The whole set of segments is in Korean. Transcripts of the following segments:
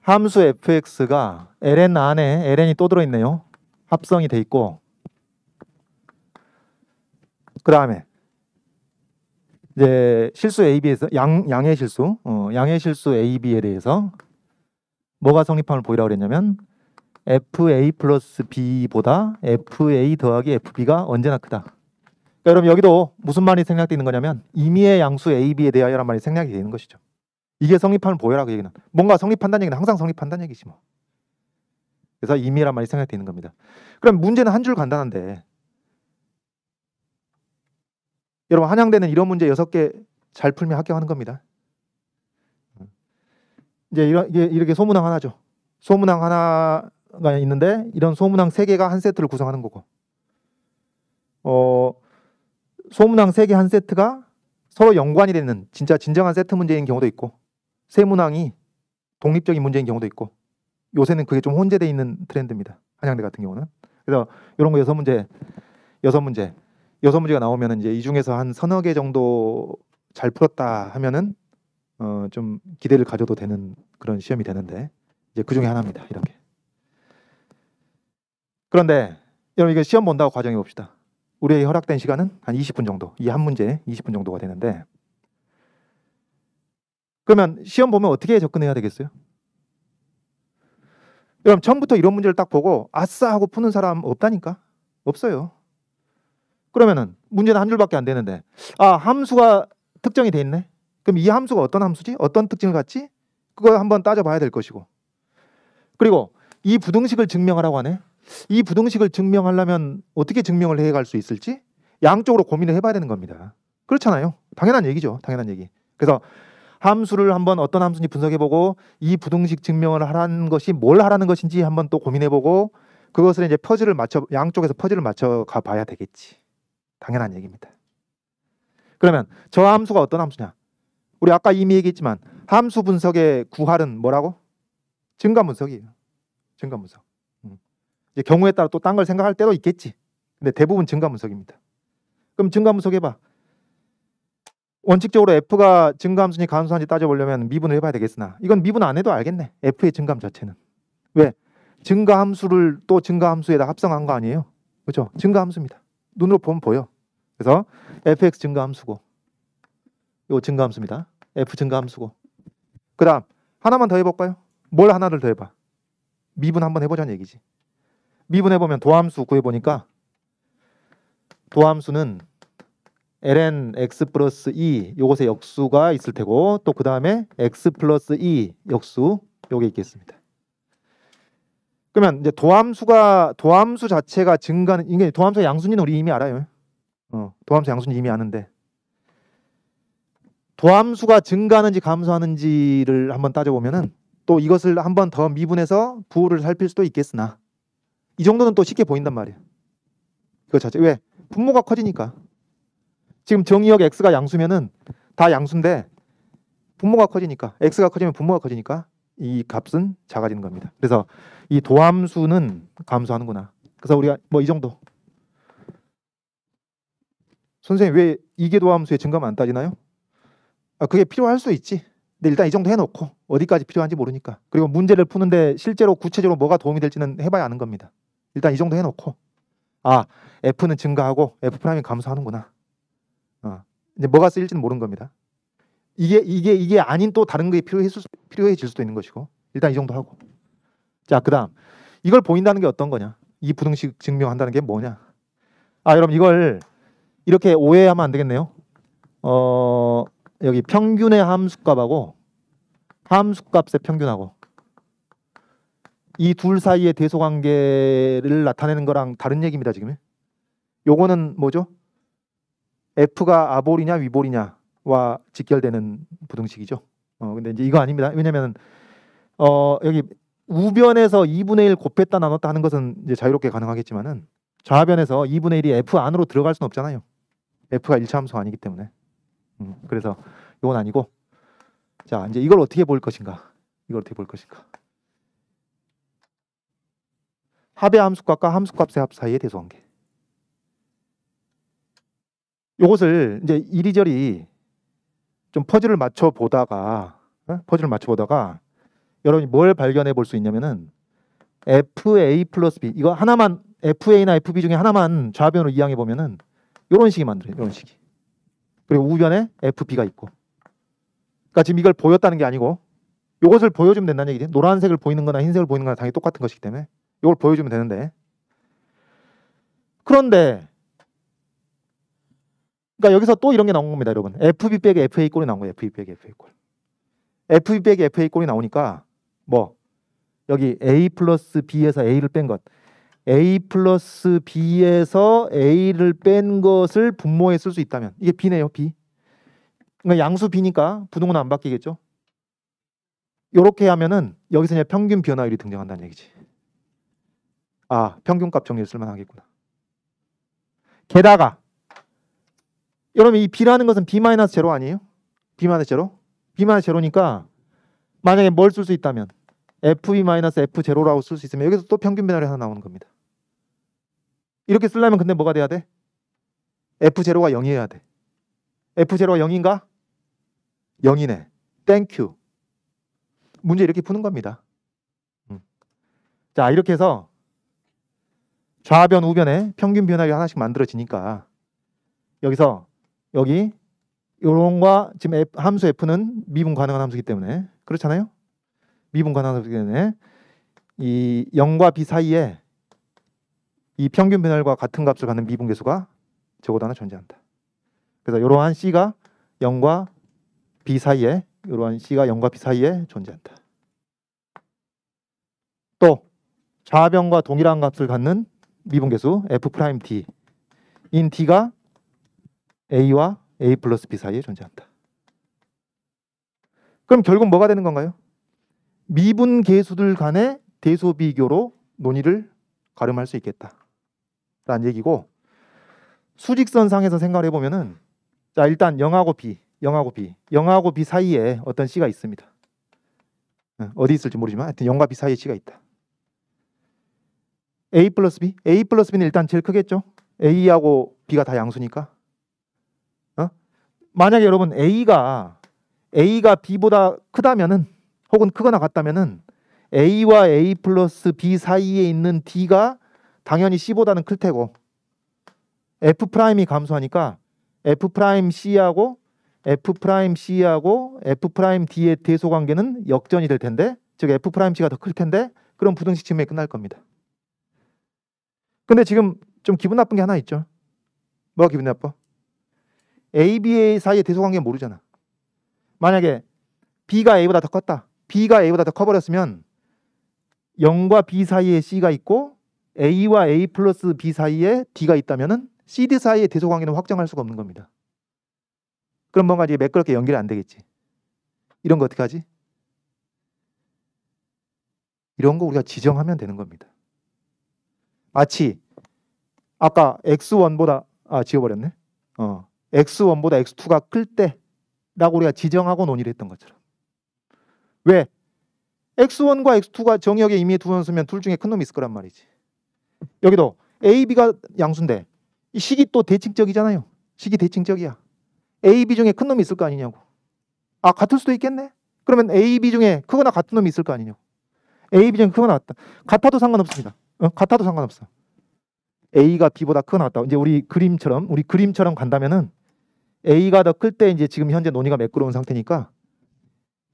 함수 fx가 ln 안에 ln이 또 들어있네요. 합성이 돼 있고, 그 다음에 이제 실수 AB에서 양의 실수, 양의 실수 AB에 대해서 뭐가 성립함을 보이라고 그랬냐면 FA 플러스 B보다 FA 더하기 FB가 언제나 크다. 그러니까 여러분 여기도 무슨 말이 생략되는 거냐면 임의의 양수 AB에 대하여란 말이 생략이 되는 것이죠. 이게 성립함을 보여라 그 얘기는. 뭔가 성립한다는 얘기는 항상 성립한다는 얘기지 뭐. 그래서 임의란 말이 생략되는 겁니다. 그럼 문제는 한 줄 간단한데 여러분 한양대는 이런 문제 6개 잘 풀면 합격하는 겁니다. 이제 이렇게 소문항 하나죠. 소문항 하나가 있는데 이런 소문항 3개가 한 세트를 구성하는 거고, 소문항 3개 한 세트가 서로 연관이 되는 진짜 진정한 세트 문제인 경우도 있고, 세문항이 독립적인 문제인 경우도 있고, 요새는 그게 좀 혼재되어 있는 트렌드입니다. 한양대 같은 경우는. 그래서 이런 거 6문제가 나오면 이제 이 중에서 한 서너 개 정도 잘 풀었다 하면은 좀 기대를 가져도 되는 그런 시험이 되는데 이제 그 중에 하나입니다. 이렇게. 그런데 여러분 이거 시험 본다고 가정해 봅시다. 우리에게 허락된 시간은 한 20분 정도. 이 한 문제 20분 정도가 되는데 그러면 시험 보면 어떻게 접근해야 되겠어요? 여러분 처음부터 이런 문제를 딱 보고 아싸 하고 푸는 사람 없다니까? 없어요. 그러면은 문제는 한 줄밖에 안 되는데 함수가 특정이 돼 있네. 그럼 이 함수가 어떤 함수지? 어떤 특징을 갖지? 그거 한번 따져봐야 될 것이고, 그리고 이 부등식을 증명하라고 하네. 이 부등식을 증명하려면 어떻게 증명을 해갈 수 있을지 양쪽으로 고민을 해봐야 되는 겁니다. 그렇잖아요. 당연한 얘기죠. 당연한 얘기. 그래서 함수를 한번 어떤 함수인지 분석해보고 이 부등식 증명을 하라는 것이 뭘 하라는 것인지 한번 또 고민해보고 그것을 이제 양쪽에서 퍼즐을 맞춰 가봐야 되겠지. 당연한 얘기입니다. 그러면 저 함수가 어떤 함수냐? 우리 아까 이미 얘기했지만 함수 분석의 구할은 뭐라고? 증가 분석이에요. 증가 분석. 이제 경우에 따라 또 딴 걸 생각할 때도 있겠지. 근데 대부분 증가 분석입니다. 그럼 증가 분석 해봐. 원칙적으로 f가 증가함수인지 가함수인지 따져보려면 미분을 해봐야 되겠으나 이건 미분 안 해도 알겠네. f의 증가함 자체는. 왜? 증가함수를 또 증가함수에다 합성한 거 아니에요? 그렇죠? 증가함수입니다. 눈으로 보면 보여. 그래서 fx 증가함수고 이거 증가함수입니다. f 증가함수고 그 다음 하나만 더 해볼까요? 뭘 하나를 더 해봐. 미분 한번 해보자는 얘기지. 미분해보면 도함수 구해보니까 도함수는 ln x 플러스 2 요것의 역수가 있을 테고 또 그 다음에 x 플러스 2 역수 요게 있겠습니다. 그러면 이제 도함수 자체가 증가는 이게 도함수 양수인지는 우리 이미 알아요. 도함수 양수인지 이미 아는데 도함수가 증가하는지 감소하는지를 한번 따져보면은 또 이것을 한번 더 미분해서 부호를 살필 수도 있겠으나 이 정도는 또 쉽게 보인단 말이에요. 그거 자체 왜? 분모가 커지니까. 지금 정의역 x가 양수면은 다 양수인데 분모가 커지니까 x가 커지면 분모가 커지니까 이 값은 작아지는 겁니다. 그래서 이 도함수는 감소하는구나. 그래서 우리가 뭐 이 정도. 선생님 왜 이계 도함수의 증가만 안 따지나요? 그게 필요할 수 있지. 근데 일단 이 정도 해놓고 어디까지 필요한지 모르니까. 그리고 문제를 푸는데 실제로 구체적으로 뭐가 도움이 될지는 해봐야 아는 겁니다. 일단 이 정도 해놓고 f는 증가하고 f'이 감소하는구나. 이제 뭐가 쓰일지는 모르는 겁니다. 이게 아닌 또 다른 게 필요해질 수도 있는 것이고 일단 이 정도 하고. 자, 그다음 이걸 보인다는 게 어떤 거냐? 이 부등식 증명한다는 게 뭐냐? 여러분 이걸 이렇게 오해하면 안 되겠네요. 여기 평균의 함수값하고 함수값의 평균하고 이 둘 사이의 대소관계를 나타내는 거랑 다른 얘기입니다. 지금 요거는 뭐죠? f가 아볼이냐 위볼이냐와 직결되는 부등식이죠. 근데 이제 이거 아닙니다. 왜냐면 여기 우변에서 2분의 1 곱했다 나눴다 하는 것은 이제 자유롭게 가능하겠지만은 좌변에서 2분의 1이 f 안으로 들어갈 수는 없잖아요. f가 1차 함수가 아니기 때문에. 그래서 이건 아니고, 자 이제 이걸 어떻게 볼 것인가? 합의 함수값과 함수값의 합 사이의 대소관계. 요것을 이제 이리저리 좀 퍼즐을 맞춰 보다가 여러분이 뭘 발견해 볼 수 있냐면은 FA 플러스 B 이거 하나만 FA나 FB 중에 하나만 좌변으로 이항해 보면은 이런 식이 만들어요. 이런 식이. 그리고 우변에 FB가 있고. 그러니까 지금 이걸 보였다는 게 아니고 이것을 보여주면 된다는 얘기지. 노란색을 보이는 거나 흰색을 보이는 거나 당연히 똑같은 것이기 때문에 이걸 보여주면 되는데 그런데 그러니까 여기서 또 이런 게 나온 겁니다. 여러분. FB 빼기 FA 꼴이 나온 거예요. FB 빼기 FA 꼴. FB 빼기 FA 꼴이 나오니까 뭐 여기 A 플러스 B에서 A를 뺀 것 A 플러스 B에서 A를 뺀 것을 분모에 쓸 수 있다면 이게 B네요. B. 그러니까 양수 B니까 부등호는 안 바뀌겠죠. 이렇게 하면은 여기서 이제 평균 변화율이 등장한다는 얘기지. 아, 평균값 정리를 쓸만하겠구나. 게다가 여러분 이 B라는 것은 B-0 아니에요? B-0? B-0니까 만약에 뭘 쓸 수 있다면 FB-F0라고 쓸 수 있으면 여기서 또 평균 변화율이 하나 나오는 겁니다. 이렇게 쓰려면 근데 뭐가 돼야 돼? F0가 0이어야 돼. F0가 0인가? 0이네. 땡큐. 문제 이렇게 푸는 겁니다. 자, 이렇게 해서 좌변, 우변에 평균 변화율이 하나씩 만들어지니까 여기서 여기 요런과 지금 함수 F는 미분 가능한 함수이기 때문에 그렇잖아요? 미분 가능한 함수이기 때문에 이 0과 B 사이에 이 평균 변화율과 같은 값을 갖는 미분 계수가 적어도 하나 존재한다. 그래서 이러한 C가 0과 B 사이에 이러한 C가 0과 B 사이에 존재한다. 또 좌변과 동일한 값을 갖는 미분 계수 F'D 인 D가 A와 A 플러스 B 사이에 존재한다. 그럼 결국 뭐가 되는 건가요? 미분 계수들 간의 대소 비교로 논의를 가름할 수 있겠다 라는 얘기고 수직선상에서 생각을 해보면은 자 일단 0하고 B 사이에 어떤 C가 있습니다. 어디 있을지 모르지만 하여튼 0과 B 사이에 C가 있다. A 플러스 B는 일단 제일 크겠죠. A하고 B가 다 양수니까. 만약에 여러분 A가 B보다 크다면은 혹은 크거나 같다면은 A와 A 플러스 B 사이에 있는 D가 당연히 C보다는 클 테고 F'이 감소하니까 F'C하고 F'D의 대소 관계는 역전이 될 텐데 즉 F'C가 더 클 텐데 그럼 부등식 증명이 끝날 겁니다. 근데 지금 좀 기분 나쁜 게 하나 있죠. 뭐가 기분 나빠? A, B 사이의 대소 관계 모르잖아. 만약에 B가 A보다 더 컸다. B가 A보다 더 커버렸으면 0과 B 사이에 C가 있고 A와 A 플러스 B 사이에 D가 있다면은 CD 사이의 대소 관계는 확정할 수가 없는 겁니다. 그럼 뭔가 이제 매끄럽게 연결이 안 되겠지. 이런 거 어떻게 하지? 이런 거 우리가 지정하면 되는 겁니다. 마치 아까 X1보다 지워버렸네. X1보다 X2가 클 때라고 우리가 지정하고 논의를 했던 것처럼. 왜? X1과 X2가 정의역에 이미 두 번 쓰면 둘 중에 큰 놈이 있을 거란 말이지. 여기도 A, B가 양수인데 이 식이 또 대칭적이잖아요. 식이 대칭적이야. A, B 중에 큰 놈이 있을 거 아니냐고. 같을 수도 있겠네. 그러면 A, B 중에 크거나 같은 놈이 있을 거 아니냐고. A, B 중에 크거나 같다. 같아도 상관없습니다. 같아도 상관없어. A가 B보다 크거나 같다. 이제 우리 그림처럼 간다면은 A가 더 클 때 이제 지금 현재 논의가 매끄러운 상태니까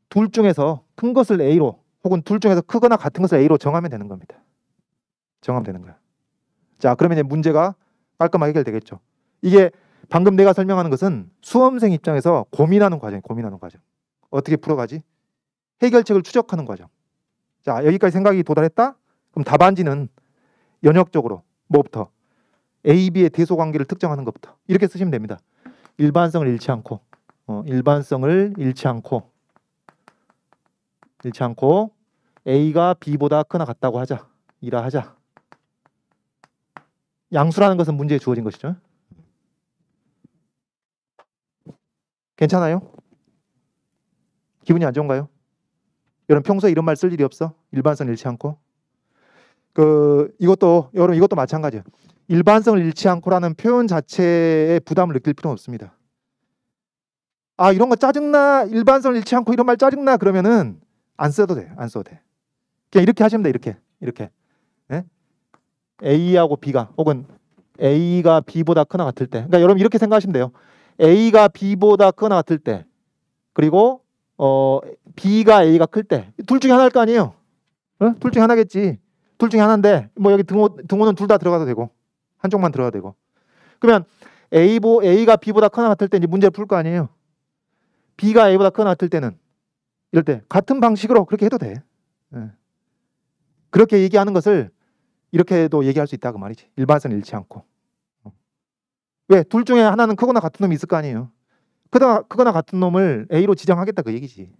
둘 중에서 큰 것을 A로 혹은 둘 중에서 크거나 같은 것을 A로 정하면 되는 겁니다. 정하면 되는 거야. 자, 그러면 이제 문제가 깔끔하게 해결되겠죠. 이게 방금 내가 설명하는 것은 수험생 입장에서 고민하는 과정이에요. 고민하는 과정. 어떻게 풀어가지? 해결책을 추적하는 과정. 자, 여기까지 생각이 도달했다? 그럼 답안지는 연역적으로 뭐부터? A, B의 대소 관계를 특정하는 것부터. 이렇게 쓰시면 됩니다. 일반성을 잃지 않고 A가 B보다 크나 같다고 하자. 이라 하자. 양수라는 것은 문제에 주어진 것이죠. 괜찮아요? 기분이 안 좋은가요? 여러분 평소에 이런 말 쓸 일이 없어? 일반성 잃지 않고. 이것도 마찬가지예요. 일반성을 잃지 않고라는 표현 자체에 부담을 느낄 필요는 없습니다. 이런 거 짜증나. 일반성을 잃지 않고 이런 말 짜증나. 그러면은 안 써도 돼. 안 써도 돼. 그냥 이렇게 하시면 돼. 이렇게. 예? A하고 B가 혹은 A가 B보다 크거나 같을 때. 그러니까 여러분 이렇게 생각하시면 돼요. A가 B보다 크거나 같을 때. 그리고 B가 A가 클 때. 둘 중에 하나일 거 아니에요. 어? 둘 중에 하나겠지. 둘 중에 하나인데 뭐 여기 등호는 둘 다 들어가도 되고 한쪽만 들어가도 되고. 그러면 A가 B보다 크거나 같을 때 이제 문제를 풀 거 아니에요. B가 A보다 크거나 같을 때는 이럴 때 같은 방식으로 그렇게 해도 돼. 예. 그렇게 얘기하는 것을 이렇게도 얘기할 수 있다 그 말이지. 일반성을 잃지 않고. 왜? 둘 중에 하나는 크거나 같은 놈이 있을 거 아니에요. 크거나 같은 놈을 A로 지정하겠다 그 얘기지.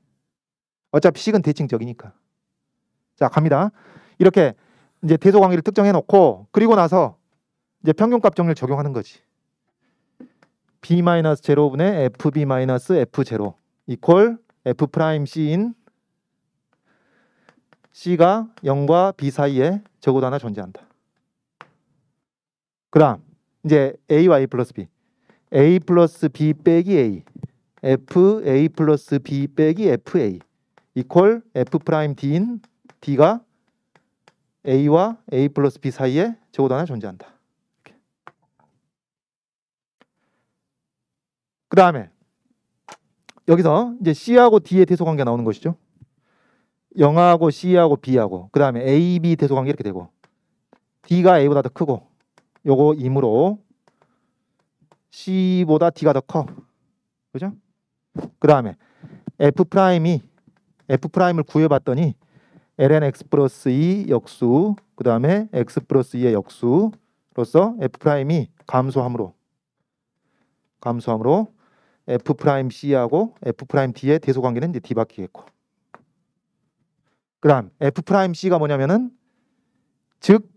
어차피 식은 대칭적이니까. 자, 갑니다. 이렇게 이제 대소관계를 특정해 놓고 그리고 나서 이제 평균값 정리를 적용하는 거지. B-0분의 FB-F0 이퀄 F'C인 C가 0과 B 사이에 적어도 하나 존재한다. 그 다음 이제 A와 A 플러스 B A 플러스 B 빼기 A F A 플러스 B 빼기 FA 이퀄 F'D인 D가 A와 A 플러스 B 사이에 적어도 하나 존재한다. 그 다음에 여기서 이제 C하고 D의 대소관계가 나오는 것이죠. 0하고 C하고 B하고 그 다음에 A, B 대소관계 이렇게 되고 D가 A보다 더 크고 요거 임으로 C보다 D가 더 커. 그죠? 그 다음에 F'을 구해봤더니 ln x 플러스 2 역수 그 다음에 x 플러스 2의 역수로서 F'이 감소함으로 F'C하고 F'D의 대소관계는 이제 뒤바뀌겠고 그 다음 F'C가 뭐냐면은 즉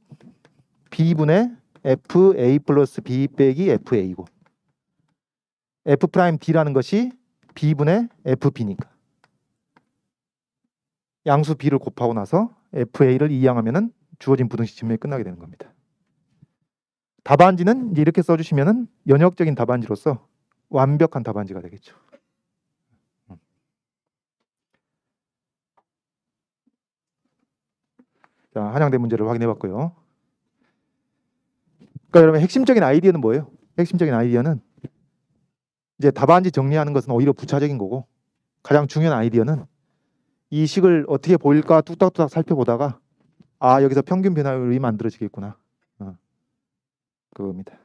B분의 FA 플러스 B 빼기 FA고 F'D라는 것이 B분의 FB니까 양수 B를 곱하고 나서 FA를 이항하면은 주어진 부등식 증명이 끝나게 되는 겁니다. 답안지는 이제 이렇게 써주시면은 연역적인 답안지로서 완벽한 답안지가 되겠죠. 자, 한양대 문제를 확인해 봤고요. 그러니까 여러분 핵심적인 아이디어는 뭐예요? 핵심적인 아이디어는 이제 답안지 정리하는 것은 오히려 부차적인 거고 가장 중요한 아이디어는 이 식을 어떻게 보일까 뚝딱뚝딱 살펴보다가 아 여기서 평균 변화율이 만들어지겠구나 그겁니다.